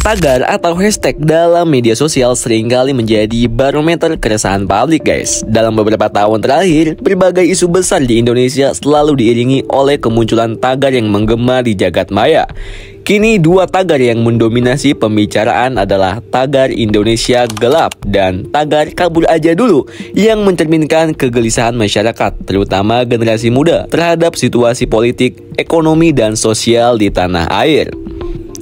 Tagar atau hashtag dalam media sosial seringkali menjadi barometer keresahan publik guys. Dalam beberapa tahun terakhir, berbagai isu besar di Indonesia selalu diiringi oleh kemunculan tagar yang menggema di jagat maya. Kini dua tagar yang mendominasi pembicaraan adalah tagar Indonesia Gelap dan tagar Kabur Aja Dulu yang mencerminkan kegelisahan masyarakat, terutama generasi muda terhadap situasi politik, ekonomi, dan sosial di tanah air.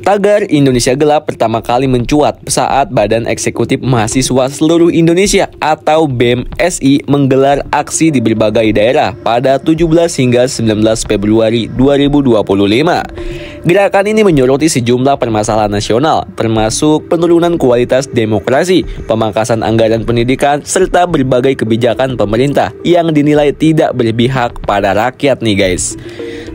Tagar Indonesia Gelap pertama kali mencuat saat Badan Eksekutif Mahasiswa Seluruh Indonesia atau BEM SI menggelar aksi di berbagai daerah pada 17 hingga 19 Februari 2025. Gerakan ini menyoroti sejumlah permasalahan nasional, termasuk penurunan kualitas demokrasi, pemangkasan anggaran pendidikan, serta berbagai kebijakan pemerintah yang dinilai tidak berpihak pada rakyat nih guys.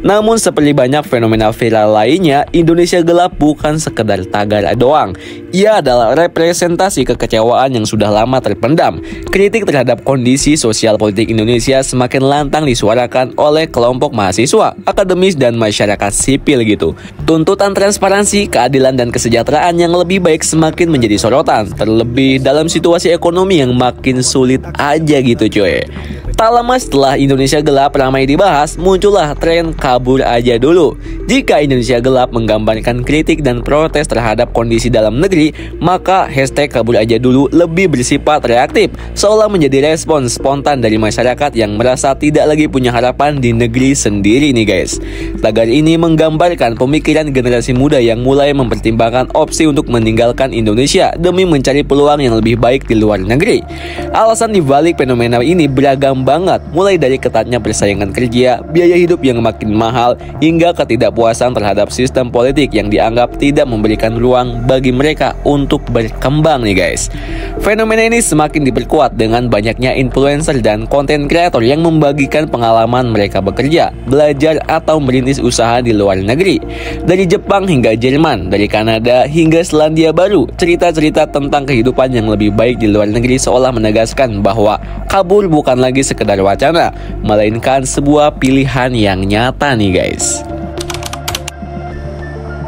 Namun seperti banyak fenomena viral lainnya, Indonesia Gelap bukan sekedar tagar doang. Ia adalah representasi kekecewaan yang sudah lama terpendam. Kritik terhadap kondisi sosial politik Indonesia semakin lantang disuarakan oleh kelompok mahasiswa, akademis, dan masyarakat sipil gitu. Tuntutan transparansi, keadilan, dan kesejahteraan yang lebih baik semakin menjadi sorotan, terlebih dalam situasi ekonomi yang makin sulit aja gitu coy. Tak lama setelah Indonesia Gelap ramai dibahas, muncullah tren Kabur Aja Dulu. Jika Indonesia Gelap menggambarkan kritik dan protes terhadap kondisi dalam negeri, maka hashtag Kabur Aja Dulu lebih bersifat reaktif, seolah menjadi respon spontan dari masyarakat yang merasa tidak lagi punya harapan di negeri sendiri nih guys. Tagar ini menggambarkan pemikiran generasi muda yang mulai mempertimbangkan opsi untuk meninggalkan Indonesia demi mencari peluang yang lebih baik di luar negeri. Alasan dibalik fenomena ini beragam banget, mulai dari ketatnya persaingan kerja, biaya hidup yang makin mahal, hingga ketidakpuasan terhadap sistem politik yang dianggap tidak memberikan ruang bagi mereka untuk berkembang nih guys. Fenomena ini semakin diperkuat dengan banyaknya influencer dan konten kreator yang membagikan pengalaman mereka bekerja, belajar, atau merintis usaha di luar negeri. Dari Jepang hingga Jerman, dari Kanada hingga Selandia Baru, cerita-cerita tentang kehidupan yang lebih baik di luar negeri seolah menegaskan bahwa kabur bukan lagi sekedar wacana, melainkan sebuah pilihan yang nyata nih guys.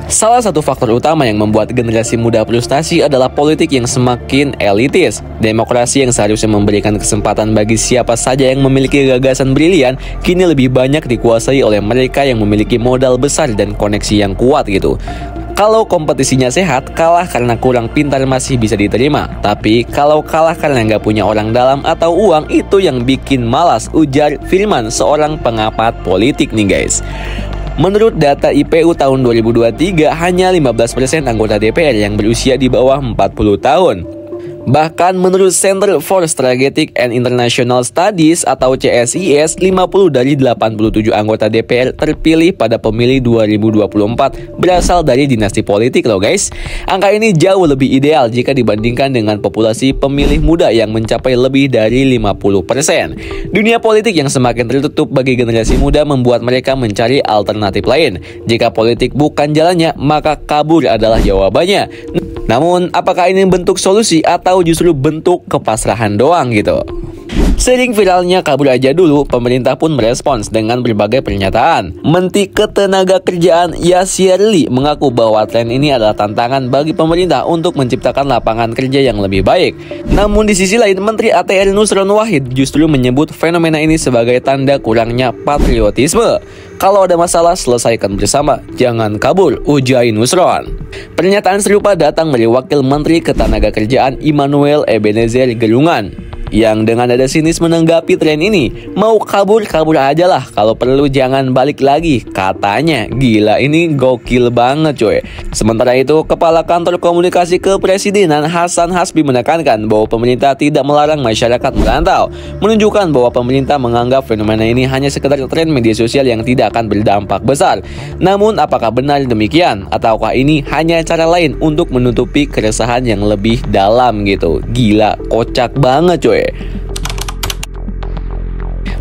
Salah satu faktor utama yang membuat generasi muda frustasi adalah politik yang semakin elitis. Demokrasi yang seharusnya memberikan kesempatan bagi siapa saja yang memiliki gagasan brilian, kini lebih banyak dikuasai oleh mereka yang memiliki modal besar dan koneksi yang kuat gitu. Kalau kompetisinya sehat, kalah karena kurang pintar masih bisa diterima. Tapi kalau kalah karena nggak punya orang dalam atau uang, itu yang bikin malas, ujar Firman, seorang pengamat politik nih guys. Menurut data IPU tahun 2023, hanya 15% anggota DPR yang berusia di bawah 40 tahun. Bahkan menurut Center for Strategic and International Studies atau CSIS, 50 dari 87 anggota DPR terpilih pada pemilih 2024 berasal dari dinasti politik loh guys. Angka ini jauh lebih ideal jika dibandingkan dengan populasi pemilih muda yang mencapai lebih dari 50%. Dunia politik yang semakin tertutup bagi generasi muda membuat mereka mencari alternatif lain. Jika politik bukan jalannya, maka kabur adalah jawabannya. Namun, apakah ini bentuk solusi atau justru bentuk kepasrahan doang gitu? Sering viralnya Kabur Aja Dulu, pemerintah pun merespons dengan berbagai pernyataan. Menteri Ketenagakerjaan Yasir Lee mengaku bahwa tren ini adalah tantangan bagi pemerintah untuk menciptakan lapangan kerja yang lebih baik. Namun di sisi lain, Menteri ATR Nusron Wahid justru menyebut fenomena ini sebagai tanda kurangnya patriotisme. Kalau ada masalah, selesaikan bersama, jangan kabur, ujar Nusron. Pernyataan serupa datang dari Wakil Menteri Ketenagakerjaan Immanuel Ebenezer Gerungan, yang dengan nada sinis menanggapi tren ini. Mau kabur, kabur aja lah, kalau perlu jangan balik lagi, katanya. Gila, ini gokil banget coy. Sementara itu, Kepala Kantor Komunikasi Kepresidenan Hasan Hasbi menekankan bahwa pemerintah tidak melarang masyarakat merantau, menunjukkan bahwa pemerintah menganggap fenomena ini hanya sekedar tren media sosial yang tidak akan berdampak besar. Namun, apakah benar demikian? Ataukah ini hanya cara lain untuk menutupi keresahan yang lebih dalam gitu? Gila, kocak banget coy.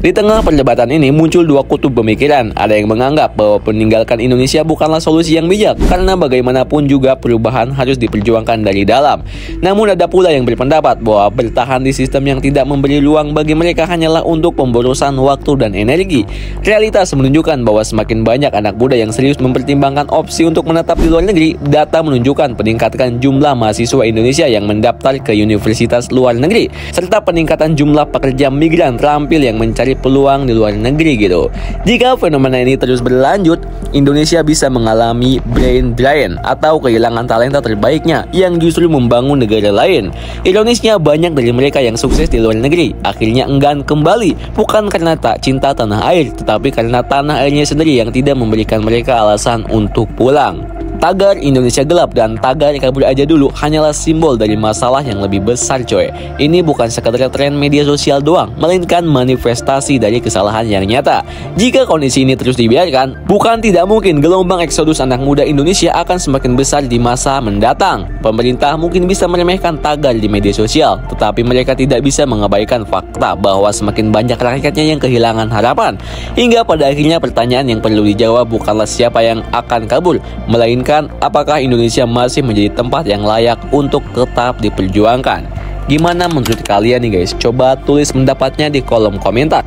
Di tengah perdebatan ini muncul dua kutub pemikiran. Ada yang menganggap bahwa meninggalkan Indonesia bukanlah solusi yang bijak karena bagaimanapun juga perubahan harus diperjuangkan dari dalam. Namun ada pula yang berpendapat bahwa bertahan di sistem yang tidak memberi ruang bagi mereka hanyalah untuk pemborosan waktu dan energi. Realitas menunjukkan bahwa semakin banyak anak muda yang serius mempertimbangkan opsi untuk menetap di luar negeri. Data menunjukkan peningkatan jumlah mahasiswa Indonesia yang mendaftar ke universitas luar negeri serta peningkatan jumlah pekerja migran terampil yang mencari peluang di luar negeri gitu. Jika fenomena ini terus berlanjut, Indonesia bisa mengalami brain drain atau kehilangan talenta terbaiknya yang justru membangun negara lain. Ironisnya banyak dari mereka yang sukses di luar negeri akhirnya enggan kembali, bukan karena tak cinta tanah air, tetapi karena tanah airnya sendiri yang tidak memberikan mereka alasan untuk pulang. Tagar Indonesia gelap dan tagar kabur aja dulu hanyalah simbol dari masalah yang lebih besar coy. Ini bukan sekadar tren media sosial doang, melainkan manifestasi dari kesalahan yang nyata. Jika kondisi ini terus dibiarkan, bukan tidak mungkin gelombang eksodus anak muda Indonesia akan semakin besar di masa mendatang. Pemerintah mungkin bisa meremehkan tagar di media sosial, tetapi mereka tidak bisa mengabaikan fakta bahwa semakin banyak rakyatnya yang kehilangan harapan. Hingga pada akhirnya pertanyaan yang perlu dijawab bukanlah siapa yang akan kabur, melainkan apakah Indonesia masih menjadi tempat yang layak untuk tetap diperjuangkan. Gimana menurut kalian nih guys? Coba tulis pendapatnya di kolom komentar.